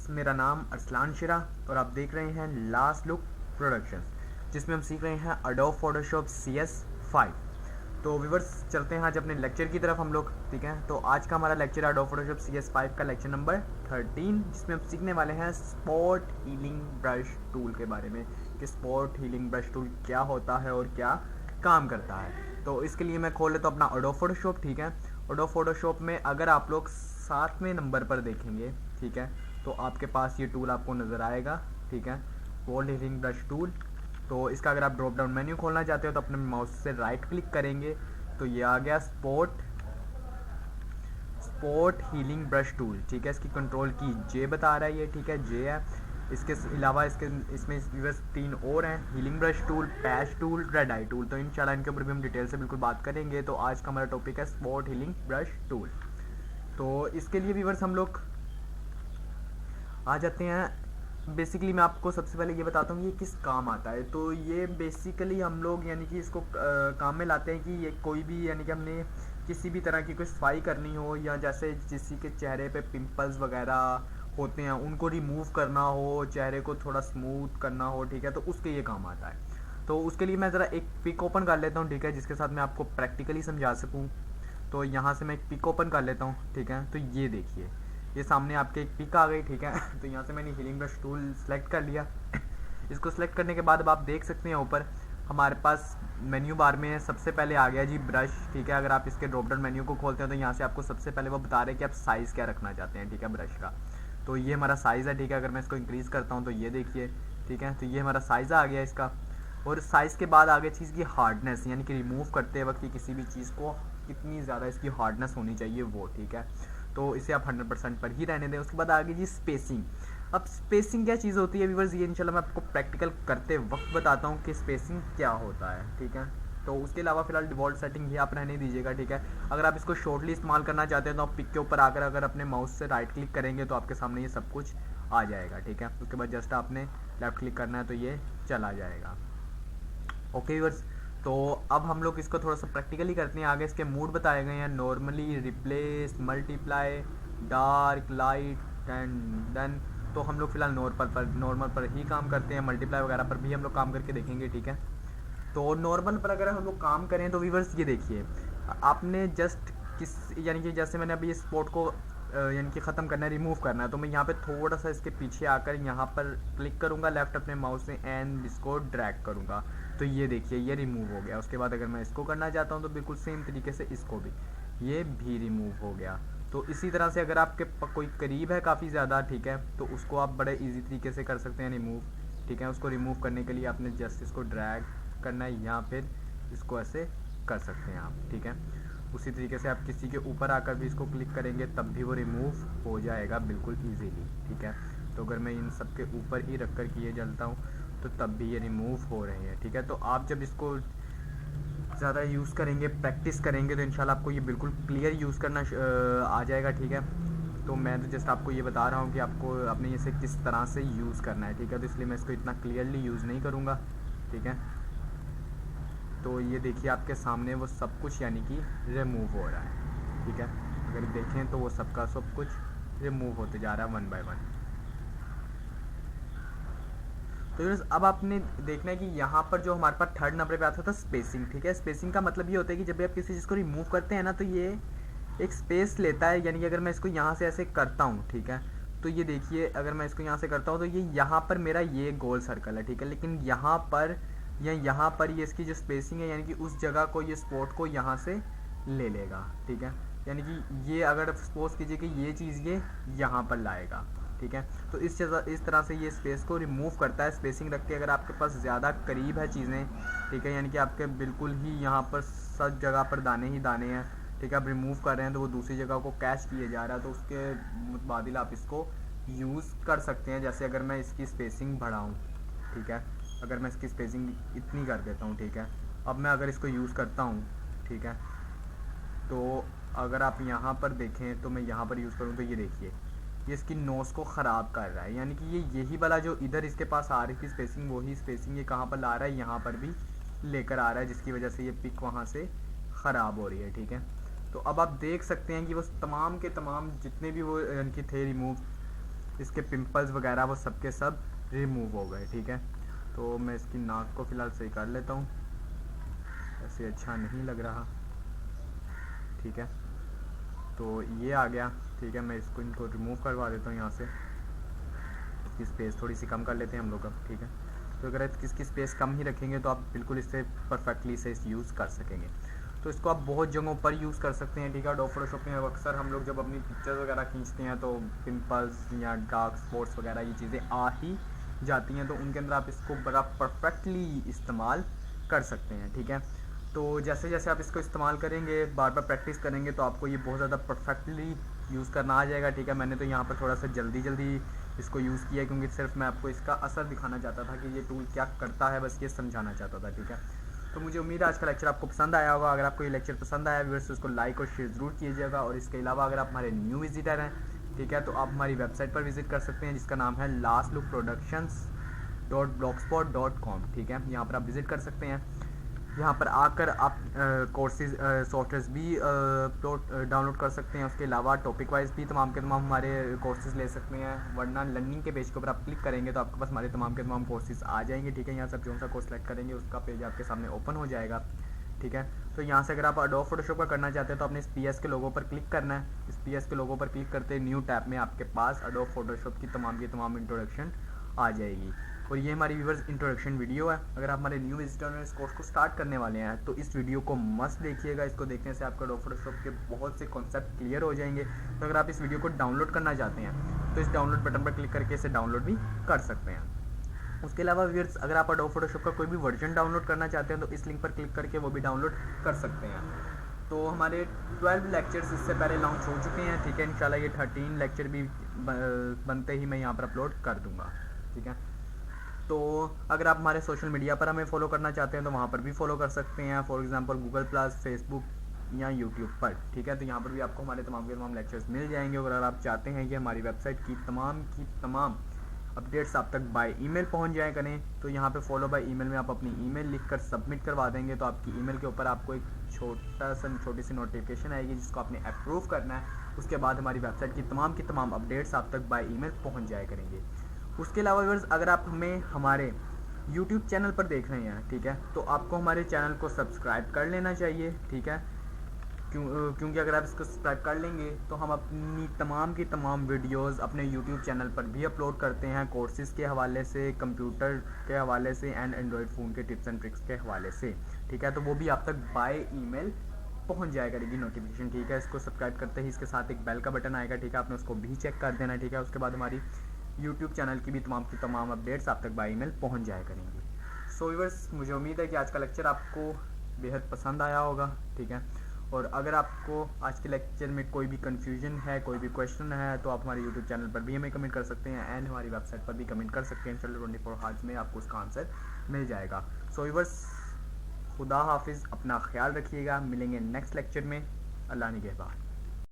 मेरा नाम अरसलान शिरा और आप देख रहे हैं लास्ट लुक प्रोडक्शंस, जिसमें हम सीख रहे हैं एडोब फोटोशॉप CS5। तो व्यूवर्स चलते हैं आज अपने लेक्चर की तरफ हम लोग, ठीक है। तो आज का हमारा लेक्चर एडोब फोटोशॉप CS5 का लेक्चर नंबर 13, जिसमें हम सीखने वाले हैं स्पॉट हीलिंग ब्रश टूल के बारे में कि स्पॉट हीलिंग ब्रश टूल क्या होता है और क्या काम करता है। तो इसके लिए मैं खोल लेता हूँ अपना एडोब फोटोशॉप, ठीक है। एडोब फोटोशॉप में अगर आप लोग 7वें नंबर पर देखेंगे, ठीक है, तो आपके पास ये टूल आपको नज़र आएगा, ठीक है, स्पॉट हीलिंग ब्रश टूल। तो इसका अगर आप ड्रॉप डाउन मेन्यू खोलना चाहते हो तो अपने माउस से राइट क्लिक करेंगे तो ये आ गया स्पॉट हीलिंग ब्रश टूल, ठीक है। इसकी कंट्रोल की जे बता रहा है ये, ठीक है, जे है। इसके अलावा इसमें व्यूअर्स 3 और हैं, healing brush tool, patch tool, red eye tool. तो इंशाल्लाह इनके ऊपर भी हम डिटेल से बिल्कुल बात करेंगे। तो आज का हमारा टॉपिक है स्पॉट हीलिंग ब्रश टूल। तो इसके लिए व्यूअर्स हम लोग आ जाते हैं। बेसिकली मैं आपको सबसे पहले ये बताता हूँ ये किस काम आता है। तो ये बेसिकली हम लोग यानी कि इसको काम में लाते हैं कि ये कोई भी यानी कि हमने किसी भी तरह की कोई सफाई करनी हो, या जैसे किसी के चेहरे पे पिंपल्स वगैरह होते हैं उनको रिमूव करना हो, चेहरे को थोड़ा स्मूथ करना हो, ठीक है, तो उसके ये काम आता है। तो उसके लिए मैं ज़रा एक पिक ओपन कर लेता हूँ, ठीक है, जिसके साथ मैं आपको प्रैक्टिकली समझा सकूँ। तो यहाँ से मैं एक पिक ओपन कर लेता हूँ, ठीक है। तो ये देखिए ये सामने आपके एक पिक आ गई, ठीक है। तो यहाँ से मैंने हीलिंग ब्रश टूल सेलेक्ट कर लिया। इसको सेलेक्ट करने के बाद अब आप देख सकते हैं ऊपर हमारे पास मेन्यू बार में सबसे पहले आ गया जी ब्रश, ठीक है। अगर आप इसके ड्रॉप डाउन मेन्यू को खोलते हैं तो यहाँ से आपको सबसे पहले वो बता रहे हैं कि आप साइज़ क्या रखना चाहते हैं, ठीक है, ब्रश का। तो ये हमारा साइज़ है, ठीक है। अगर मैं इसको इंक्रीज़ करता हूँ तो ये देखिए, ठीक है, तो ये हमारा साइज़ आ गया इसका। और साइज़ के बाद आगे चीज़ की हार्डनेस, यानी कि रिमूव करते वक्त की किसी भी चीज़ को कितनी ज़्यादा इसकी हार्डनेस होनी चाहिए वो, ठीक है। तो इसे आप 100% पर ही रहने दें। उसके बाद आगे जी स्पेसिंग। अब स्पेसिंग क्या चीज़ होती है व्यूअर्स, ये इंशाल्लाह मैं आपको प्रैक्टिकल करते वक्त बताता हूँ कि स्पेसिंग क्या होता है, ठीक है। तो उसके अलावा फिलहाल डिफ़ॉल्ट सेटिंग ही आप रहने दीजिएगा, ठीक है। अगर आप इसको शॉर्टली इस्तेमाल करना चाहते हैं तो आप पिक के ऊपर आकर अगर अपने माउस से राइट क्लिक करेंगे तो आपके सामने ये सब कुछ आ जाएगा, ठीक है। उसके बाद जस्ट आपने लेफ़्ट क्लिक करना है तो ये चला जाएगा। ओके व्यूअर्स, तो अब हम लोग इसको थोड़ा सा प्रैक्टिकली करते हैं। आगे इसके मूड बताए गए हैं, normally, replace, multiply, dark, light and done. तो हम लोग फिलहाल नॉर्मल पर ही काम करते हैं। मल्टीप्लाई वगैरह पर भी हम लोग काम करके देखेंगे, ठीक है। तो नॉर्मल पर अगर हम लोग काम करें तो व्यूअर्स ये देखिए आपने जस्ट किस यानी कि जैसे मैंने अभी इस स्पॉट को यानी कि ख़त्म करना है, रिमूव करना है, तो मैं यहाँ पे थोड़ा सा इसके पीछे आकर यहाँ पर क्लिक करूँगा लेफ़्ट अपने माउस से एंड इसको ड्रैग करूँगा तो ये देखिए ये रिमूव हो गया। उसके बाद अगर मैं इसको करना चाहता हूँ तो बिल्कुल सेम तरीके से इसको भी ये भी रिमूव हो गया। तो इसी तरह से अगर आपके कोई करीब है काफ़ी ज़्यादा, ठीक है, तो उसको आप बड़े ईजी तरीके से कर सकते हैं रिमूव, ठीक है। उसको रिमूव करने के लिए आपने जस्ट इसको ड्रैग करना है या फिर इसको ऐसे कर सकते हैं आप, ठीक है। उसी तरीके से आप किसी के ऊपर आकर भी इसको क्लिक करेंगे तब भी वो रिमूव हो जाएगा बिल्कुल इजीली, ठीक है। तो अगर मैं इन सब के ऊपर ही रख कर किए चलता हूँ तो तब भी ये रिमूव हो रहे हैं, ठीक है। तो आप जब इसको ज़्यादा यूज़ करेंगे, प्रैक्टिस करेंगे, तो इंशाल्लाह आपको ये बिल्कुल क्लियर यूज़ करना आ जाएगा, ठीक है। तो मैं तो जस्ट आपको ये बता रहा हूँ कि आपको अपने इसे किस तरह से यूज़ करना है, ठीक है। तो इसलिए मैं इसको इतना क्लियरली यूज़ नहीं करूँगा, ठीक है। तो ये देखिए आपके सामने वो सब कुछ यानी कि रिमूव हो रहा है, ठीक है। अगर देखें तो वो सबका सब कुछ रिमूव होते जा रहा है 1 बाय 1। तो अब आपने देखना है कि यहाँ पर जो हमारे पास 3rd नंबर पे आता था स्पेसिंग, ठीक है। स्पेसिंग का मतलब ये होता है कि जब भी आप किसी चीज़ को रिमूव करते हैं ना तो ये एक स्पेस लेता है। यानी कि अगर मैं इसको यहाँ से ऐसे करता हूँ, ठीक है, तो ये देखिए अगर मैं इसको यहाँ से करता हूँ तो ये यहाँ पर मेरा ये गोल सर्कल है, ठीक है। लेकिन यहाँ पर या यहाँ पर ये इसकी जो स्पेसिंग है यानी कि उस जगह को ये स्पॉट को यहाँ से ले लेगा, ठीक है। यानी कि ये अगर सपोज कीजिए कि ये चीज़ ये यहाँ पर लाएगा, ठीक है, तो इस तरह से ये स्पेस को रिमूव करता है स्पेसिंग रख के। अगर आपके पास ज़्यादा करीब है चीज़ें, ठीक है, यानी कि आपके बिल्कुल ही यहाँ पर सब जगह पर दाने ही दाने हैं, ठीक है, आप रिमूव कर रहे हैं तो वो दूसरी जगह को कैच किए जा रहा है, तो उसके मुताबिल आप इसको यूज़ कर सकते हैं। जैसे अगर मैं इसकी स्पेसिंग बढ़ाऊँ, ठीक है, अगर मैं इसकी स्पेसिंग इतनी कर देता हूँ, ठीक है, अब मैं अगर इसको यूज़ करता हूँ, ठीक है, तो अगर आप यहाँ पर देखें तो मैं यहाँ पर यूज़ करूँ तो ये देखिए ये इसकी नोज़ को ख़राब कर रहा है। यानी कि ये यही वाला जो इधर इसके पास आ रही थी स्पेसिंग, वही स्पेसिंग ये कहाँ पर ला रहा है, यहाँ पर भी लेकर आ रहा है, जिसकी वजह से ये पिक वहाँ से ख़राब हो रही है, ठीक है। तो अब आप देख सकते हैं कि वो तमाम के तमाम जितने भी वो इनके थे रिमूव, इसके पिंपल्स वगैरह वो सब के सब रिमूव हो गए, ठीक है। तो मैं इसकी नाक को फ़िलहाल सही कर लेता हूँ, ऐसे अच्छा नहीं लग रहा, ठीक है। तो ये आ गया, ठीक है। मैं इनको रिमूव करवा देता हूँ यहाँ से, इसकी स्पेस थोड़ी सी कम कर लेते हैं हम लोग अब, ठीक है। तो अगर इसकी स्पेस कम ही रखेंगे तो आप बिल्कुल इससे परफेक्टली से यूज़ कर सकेंगे। तो इसको आप बहुत जगहों पर यूज़ कर सकते हैं, ठीक है। अडोब फोटोशॉप में अक्सर हम लोग जब अपनी पिक्चर्स वगैरह खींचते हैं तो पिंपल्स या डार्क स्पॉट्स वगैरह ये चीज़ें आ ही जाती हैं, तो उनके अंदर आप इसको बड़ा परफेक्टली इस्तेमाल कर सकते हैं, ठीक है। तो जैसे जैसे आप इसको इस्तेमाल करेंगे, बार बार प्रैक्टिस करेंगे, तो आपको ये बहुत ज़्यादा परफेक्टली यूज़ करना आ जाएगा, ठीक है। मैंने तो यहाँ पर थोड़ा सा जल्दी इसको यूज़ किया क्योंकि सिर्फ मैं आपको इसका असर दिखाना चाहता था कि ये टूल क्या करता है, बस ये समझाना चाहता था, ठीक है। तो मुझे उम्मीद है आज का लेक्चर आपको पसंद आया होगा। अगर आपको ये लेक्चर पसंद आया व्यूअर्स, उसको लाइक और शेयर ज़रूर कीजिएगा। और इसके अलावा अगर आप हमारे न्यू विजिटर हैं, ठीक है, तो आप हमारी वेबसाइट पर विजिट कर सकते हैं जिसका नाम है lastlookproductions.blogspot.com, ठीक है। यहाँ पर आप विज़िट कर सकते हैं। यहाँ पर आकर आप कोर्सेज सॉफ्टवेयर्स भी डाउनलोड कर सकते हैं। उसके अलावा टॉपिक वाइज भी तमाम के तमाम हमारे कोर्सेज ले सकते हैं। वरना लर्निंग के पेज के ऊपर आप क्लिक करेंगे तो आपके पास हमारे तमाम के तमाम कोर्सेज आ जाएंगे, ठीक है। यहाँ से जो सा कोर्स सेलेक्ट करेंगे उसका पेज आपके सामने ओपन हो जाएगा, ठीक है। तो यहाँ से अगर आप अडोब फोटोशॉप का करना चाहते हैं तो आपने इस PS के लोगो पर क्लिक करना है। इस PS के लोगो पर क्लिक करते न्यू टैब में आपके पास अडोब फोटोशॉप की तमाम इंट्रोडक्शन आ जाएगी। और ये हमारी व्यूअर्स इंट्रोडक्शन वीडियो है। अगर आप हमारे न्यू विजिटर में इस कोर्स को स्टार्ट करने वाले हैं तो इस वीडियो को मस्ट देखिएगा। इसको देखने से आपका अडोब फोटोशॉप के बहुत से कॉन्सेप्ट क्लियर हो जाएंगे। तो अगर आप इस वीडियो को डाउनलोड करना चाहते हैं तो इस डाउनलोड बटन पर क्लिक करके इसे डाउनलोड भी कर सकते हैं। उसके अलावा व्यूअर्स अगर आप अडोब फोटोशॉप का कोई भी वर्जन डाउनलोड करना चाहते हैं तो इस लिंक पर क्लिक करके वो भी डाउनलोड कर सकते हैं। तो हमारे 12 लेक्चर्स इससे पहले लॉन्च हो चुके हैं, ठीक है। इंशाल्लाह ये 13 लेक्चर भी बनते ही मैं यहाँ पर अपलोड कर दूँगा, ठीक है। तो अगर आप हमारे सोशल मीडिया पर हमें फॉलो करना चाहते हैं तो वहाँ पर भी फॉलो कर सकते हैं, for example Google plus, Facebook या यूट्यूब पर, ठीक है। तो यहाँ पर भी आपको हमारे तमाम के तमाम लेक्चर्स मिल जाएंगे। और अगर आप चाहते हैं कि हमारी वेबसाइट की तमाम अपडेट्स आप तक बाय ईमेल पहुँच जाए करें तो यहाँ पे फॉलो बाय ईमेल में आप अपनी ईमेल लिखकर सबमिट करवा देंगे तो आपकी ईमेल के ऊपर आपको एक छोटी सी नोटिफिकेशन आएगी जिसको आपने अप्रूव करना है। उसके बाद हमारी वेबसाइट की तमाम अपडेट्स आप तक बाय ईमेल पहुँच जाया करेंगे। उसके अलावा व्यूअर्स अगर आप हमें हमारे YouTube चैनल पर देख रहे हैं, ठीक है, तो आपको हमारे चैनल को सब्सक्राइब कर लेना चाहिए, ठीक है। क्योंकि अगर आप इसको सब्सक्राइब कर लेंगे तो हम अपनी तमाम वीडियोस अपने YouTube चैनल पर भी अपलोड करते हैं, कोर्सेज के हवाले से, कंप्यूटर के हवाले से एंड एंड्रॉयड फ़ोन के टिप्स एंड ट्रिक्स के हवाले से, ठीक है। तो वो भी आप तक बाय ईमेल पहुंच जाया करेगी नोटिफिकेशन, ठीक है। इसको सब्सक्राइब करते ही इसके साथ एक बेल का बटन आएगा, ठीक है। आपने उसको भी चेक कर देना, ठीक है। उसके बाद हमारी YouTube चैनल की तमाम अपडेट्स आप तक बाय ईमेल पहुंच जाया करेंगी। सो व्यूअर्स मुझे उम्मीद है कि आज का लेक्चर आपको बेहद पसंद आया होगा, ठीक है। और अगर आपको आज के लेक्चर में कोई भी कन्फ्यूजन है, कोई भी क्वेश्चन है तो आप हमारे YouTube चैनल पर भी हमें कमेंट कर सकते हैं एंड हमारी वेबसाइट पर भी कमेंट कर सकते हैं। चलो 24 आवर्स में आपको उसका आंसर मिल जाएगा। सो व्यूअर्स खुदा हाफिज़, अपना ख्याल रखिएगा। मिलेंगे नेक्स्ट लेक्चर में। अल्लाह निगहबान।